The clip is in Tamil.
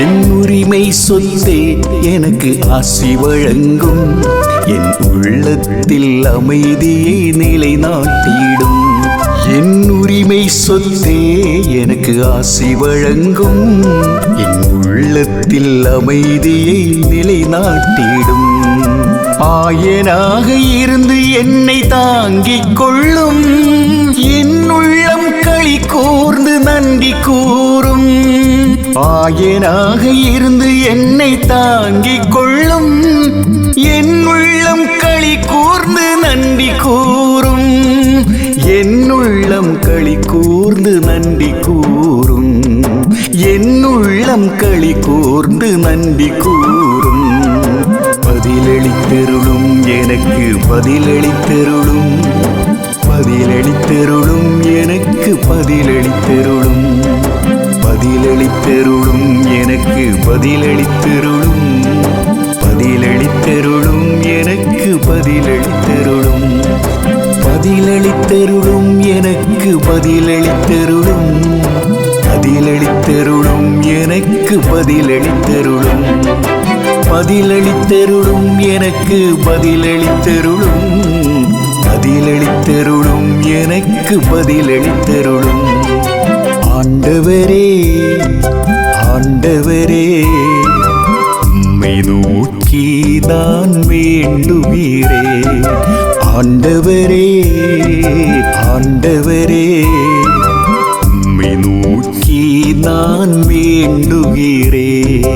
என் உரிமை சொத்தே எனக்கு ஆசி வழங்கும், என் உள்ளத்தில் அமைதியை நிலைநாட்டிடும். என் உரிமை சொத்தே எனக்கு ஆசி வழங்கும், என் உள்ளத்தில் அமைதியை நிலைநாட்டிடும். ஆயனாக இருந்து என்னை தாங்கிக் கொள்ளும், என் உள்ளம் களி கூர்ந்து நன்றி கூறும். ஆயனாக இருந்து என்னை தாங்கிக் கொள்ளும், என் உள்ளம் களி கூர்ந்து நன்றி கூறும். என் உள்ளம் களி கூர்ந்து நன்றி கூறும். என் உள்ளம் களி கூர்ந்து நன்றி கூறும். பதிலளித்தருளும் எனக்கு பதிலளித்தருளும், பதிலளித்தருளும் எனக்கு பதிலளித்தருளும், பதிலளித்தருளும் எனக்கு பதிலளித்தருளும், பதிலளித்தருளும் எனக்கு பதிலளித்தருளும், பதிலளித்தருளும் எனக்கு பதிலளித்தருளும், பதிலளித்தருளும் எனக்கு பதிலளித்தருளும், பதிலளித்தருளும் எனக்கு பதிலளித்தருளும், பதிலளித்தருளும் எனக்கு பதிலளித்தருளும். ஆண்டவரே ஆண்டவரே, உம்மை நோக்கி நான் வேண்டுகிறேன். ஆண்டவரே ஆண்டவரே, உம்மை நோக்கி நான் வேண்டுகிறேன்.